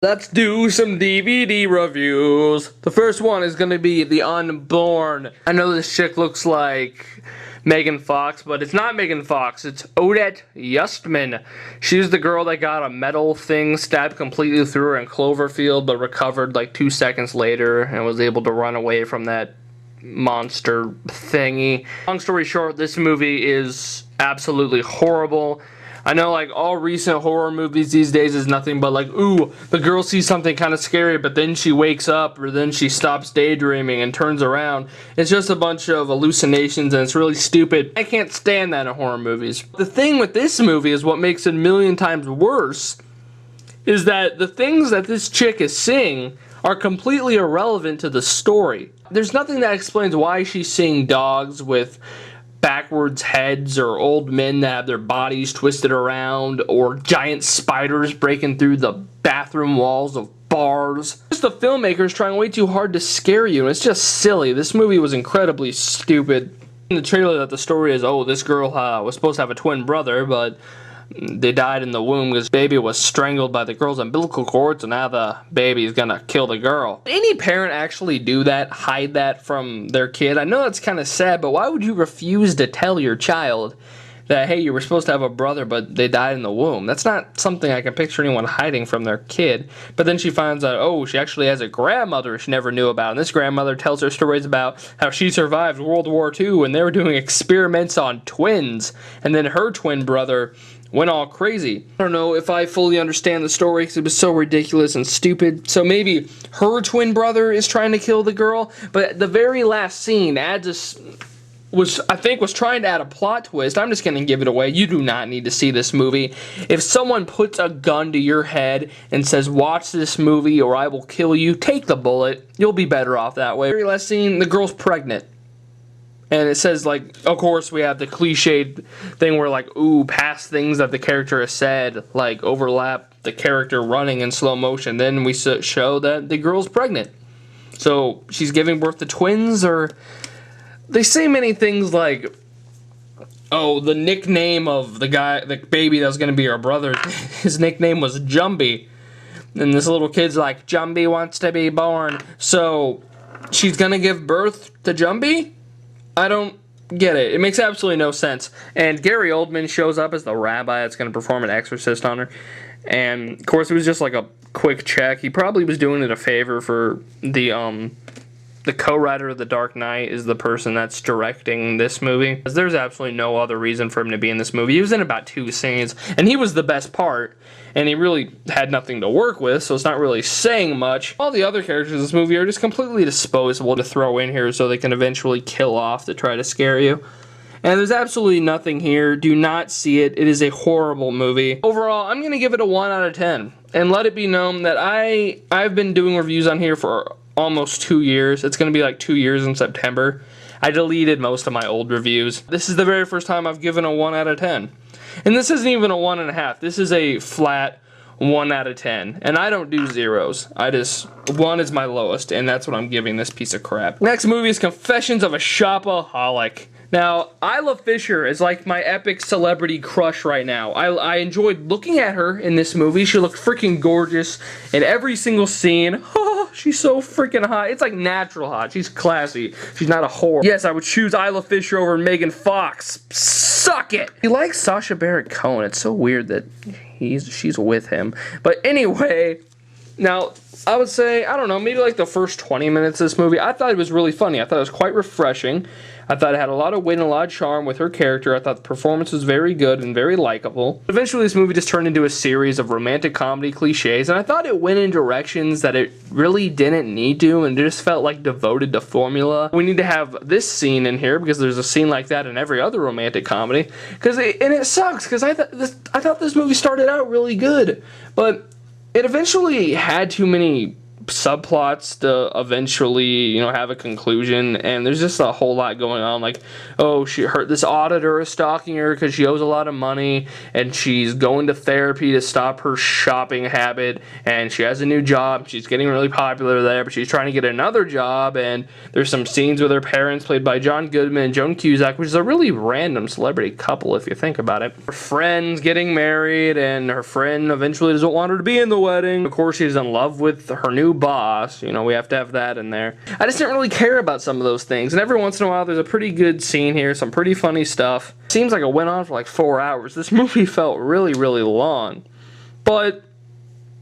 Let's do some DVD reviews. The first one is going to be The Unborn. I know this chick looks like Megan Fox, but it's not Megan Fox. It's Odette Yustman. She's the girl that got a metal thing stabbed completely through her in Cloverfield, but recovered like 2 seconds later and was able to run away from that monster thingy. Long story short, this movie is absolutely horrible. I know, like, all recent horror movies these days is nothing but like, ooh, the girl sees something kind of scary, but then she wakes up, or then she stops daydreaming and turns around. It's just a bunch of hallucinations, and it's really stupid. I can't stand that in horror movies. The thing with this movie is what makes it a million times worse, is that the things that this chick is seeing are completely irrelevant to the story. There's nothing that explains why she's seeing dogs with backwards heads, or old men that have their bodies twisted around, or giant spiders breaking through the bathroom walls of bars. Just the filmmakers trying way too hard to scare you, and it's just silly. This movie was incredibly stupid. In the trailer that the story is, oh, this girl was supposed to have a twin brother, but they died in the womb because baby was strangled by the girl's umbilical cord, so now the baby's gonna kill the girl. Would any parent actually do that, hide that from their kid? I know that's kind of sad, but why would you refuse to tell your child that, hey, you were supposed to have a brother, but they died in the womb? That's not something I can picture anyone hiding from their kid. But then she finds out, oh, she actually has a grandmother she never knew about, and this grandmother tells her stories about how she survived World War II, and they were doing experiments on twins, and then her twin brother went all crazy. I don't know if I fully understand the story because it was so ridiculous and stupid. So maybe her twin brother is trying to kill the girl, but the very last scene adds this, I think was trying to add a plot twist. I'm just going to give it away. You do not need to see this movie. If someone puts a gun to your head and says, watch this movie or I will kill you, take the bullet. You'll be better off that way. Very last scene, the girl's pregnant. And it says, like, of course, we have the cliched thing where, like, ooh, past things that the character has said, like, overlap the character running in slow motion. Then we show that the girl's pregnant. So, she's giving birth to twins, or they say many things like, oh, the nickname of the baby that was going to be our brother, his nickname was Jumby. And this little kid's like, Jumby wants to be born. So, she's going to give birth to Jumby? I don't get it. It makes absolutely no sense. And Gary Oldman shows up as the rabbi that's going to perform an exorcist on her. And, of course, it was just like a quick check. He probably was doing it a favor for the co-writer of The Dark Knight is the person that's directing this movie. There's absolutely no other reason for him to be in this movie. He was in about 2 scenes, and he was the best part. And he really had nothing to work with, so it's not really saying much. All the other characters in this movie are just completely disposable to throw in here so they can eventually kill off to try to scare you. And there's absolutely nothing here. Do not see it. It is a horrible movie. Overall, I'm going to give it a 1 out of 10. And let it be known that I've been doing reviews on here for almost 2 years. It's going to be like 2 years in September. I deleted most of my old reviews. This is the very first time I've given a 1 out of 10. And this isn't even a 1.5. This is a flat 1 out of 10. And I don't do zeros. 1 is my lowest, and that's what I'm giving this piece of crap. Next movie is Confessions of a Shopaholic. Now, Isla Fisher is like my epic celebrity crush right now. I enjoyed looking at her in this movie. She looked freaking gorgeous in every single scene. Oh, she's so freaking hot. It's like natural hot. She's classy. She's not a whore. Yes, I would choose Isla Fisher over Megan Fox. Suck it! He likes Sacha Baron Cohen. It's so weird that she's with him. But anyway, now, I would say, I don't know, maybe like the first 20 minutes of this movie, I thought it was really funny. I thought it was quite refreshing. I thought it had a lot of wit and a lot of charm with her character. I thought the performance was very good and very likable. Eventually, this movie just turned into a series of romantic comedy cliches, and I thought it went in directions that it really didn't need to, and it just felt like devoted to formula. We need to have this scene in here because there's a scene like that in every other romantic comedy. And it sucks because I thought this movie started out really good, but it eventually had too many subplots to eventually, you know, have a conclusion, and there's just a whole lot going on. Like, oh, this auditor is stalking her because she owes a lot of money, and she's going to therapy to stop her shopping habit, and she has a new job. She's getting really popular there, but she's trying to get another job, and there's some scenes with her parents, played by John Goodman and Joan Cusack, which is a really random celebrity couple if you think about it. Her friend's getting married, and her friend eventually doesn't want her to be in the wedding. Of course, she's in love with her new boss. You know, we have to have that in there. I just didn't really care about some of those things, and every once in a while there's a pretty good scene here, some pretty funny stuff. Seems like it went on for like 4 hours. This movie felt really, really long. But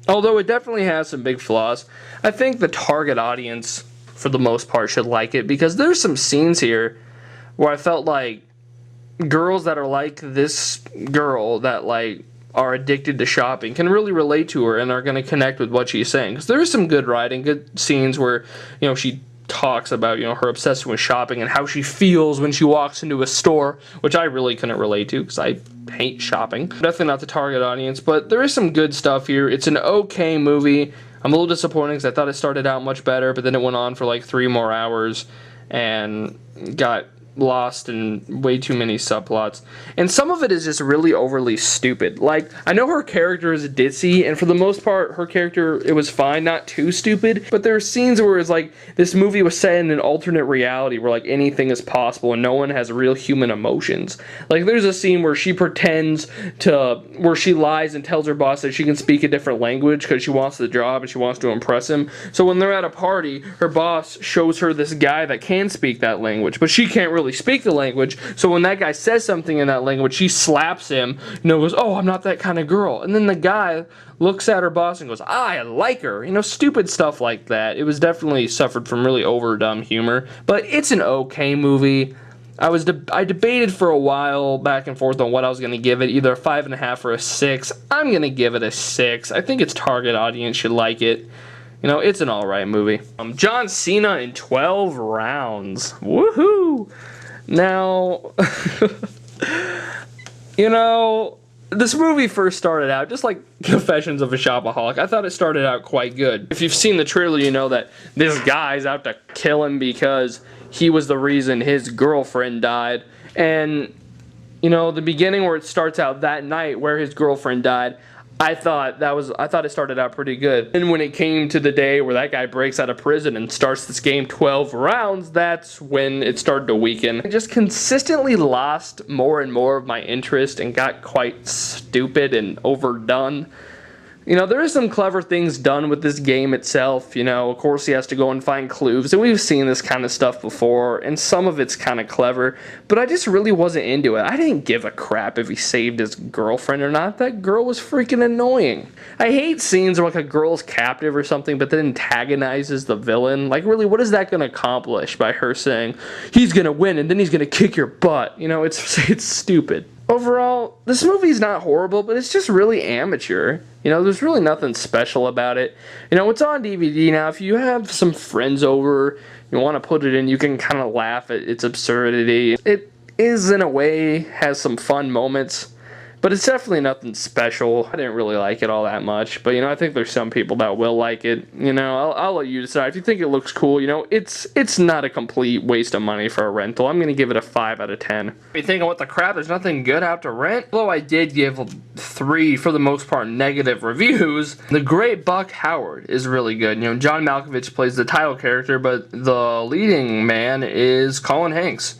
although it definitely has some big flaws, I think the target audience, for the most part, should like it, because there's some scenes here where I felt like girls that are like this girl that like are addicted to shopping can really relate to her and are going to connect with what she's saying. Because there's some good writing, good scenes where, you know, she talks about, you know, her obsession with shopping and how she feels when she walks into a store, which I really couldn't relate to because I hate shopping. Definitely not the target audience, but there is some good stuff here. It's an okay movie. I'm a little disappointed because I thought it started out much better, but then it went on for like 3 more hours and got lost in way too many subplots, and some of it is just really overly stupid. Like, I know her character is ditzy, and for the most part her character, it was fine, not too stupid, but there are scenes where it's like this movie was set in an alternate reality where like anything is possible and no one has real human emotions. Like, there's a scene where she pretends to, where she lies and tells her boss that she can speak a different language because she wants the job and she wants to impress him. So when they're at a party, her boss shows her this guy that can speak that language, but she can't really speak the language, so when that guy says something in that language, she slaps him, you know, goes, oh, I'm not that kind of girl. And then the guy looks at her boss and goes, I like her. You know, stupid stuff like that. It was definitely suffered from really overdone humor, but it's an okay movie. I debated for a while back and forth on what I was going to give it, either a 5.5 or a 6. I'm going to give it a 6. I think its target audience should like it. You know, it's an alright movie. John Cena in 12 rounds. Woohoo! Now, you know, this movie first started out just like Confessions of a Shopaholic. I thought it started out quite good. If you've seen the trailer, you know that this guy's out to kill him because he was the reason his girlfriend died. And, you know, the beginning where it starts out that night where his girlfriend died, I thought it started out pretty good. And when it came to the day where that guy breaks out of prison and starts this game 12 rounds, that's when it started to weaken. I just consistently lost more and more of my interest and got quite stupid and overdone. You know, there are some clever things done with this game itself. You know, of course he has to go and find clues, and we've seen this kind of stuff before, and some of it's kind of clever, but I just really wasn't into it. I didn't give a crap if he saved his girlfriend or not. That girl was freaking annoying. I hate scenes where like a girl's captive or something, but then antagonizes the villain. Like, really, what is that going to accomplish by her saying, he's going to win and then he's going to kick your butt? You know, it's stupid. Overall, this movie's not horrible, but it's just really amateur. You know, there's really nothing special about it. You know, it's on DVD now. If you have some friends over, you want to put it in, you can kind of laugh at its absurdity. It is, in a way, has some fun moments, but it's definitely nothing special. I didn't really like it all that much, but, you know, I think there's some people that will like it. You know, I'll let you decide. If you think it looks cool, you know, it's not a complete waste of money for a rental. I'm going to give it a 5 out of 10. If you think, what the crap, there's nothing good out to rent? Although I did give 3, for the most part, negative reviews, The Great Buck Howard is really good. You know, John Malkovich plays the title character, but the leading man is Colin Hanks.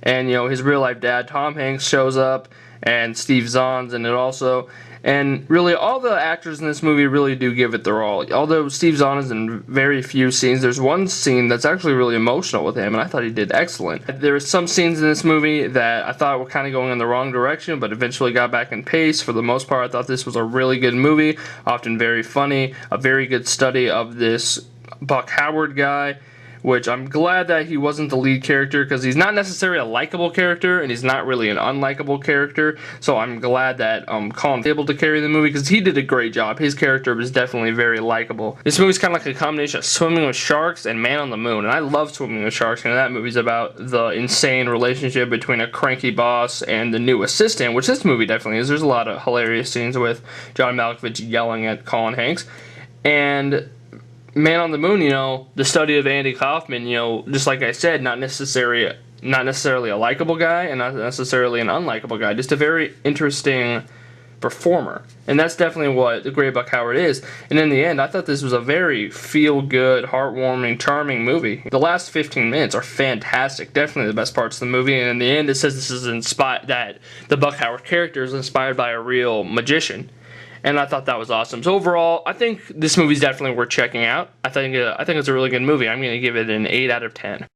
And, you know, his real-life dad, Tom Hanks, shows up, and Steve Zahn's in it also. And really, all the actors in this movie really do give it their all. Although Steve Zahn is in very few scenes, there's one scene that's actually really emotional with him, and I thought he did excellent. There are some scenes in this movie that I thought were kind of going in the wrong direction, but eventually got back in pace. For the most part, I thought this was a really good movie, often very funny, a very good study of this Buck Howard guy, which I'm glad that he wasn't the lead character, because he's not necessarily a likable character, and he's not really an unlikable character, so I'm glad that Colin was able to carry the movie, because he did a great job. His character was definitely very likable. This movie's kind of like a combination of Swimming with Sharks and Man on the Moon, and I love Swimming with Sharks, and that movie's about the insane relationship between a cranky boss and the new assistant, which this movie definitely is. There's a lot of hilarious scenes with John Malkovich yelling at Colin Hanks, and Man on the Moon, you know, the study of Andy Kaufman, you know, just like I said, not necessarily a likable guy and not necessarily an unlikable guy, just a very interesting performer. And that's definitely what The Great Buck Howard is. And in the end, I thought this was a very feel-good, heartwarming, charming movie. The last 15 minutes are fantastic, definitely the best parts of the movie. And in the end, it says this is that the Buck Howard character is inspired by a real magician. And I thought that was awesome. So overall, I think this movie's definitely worth checking out. I think it's a really good movie. I'm going to give it an 8 out of 10.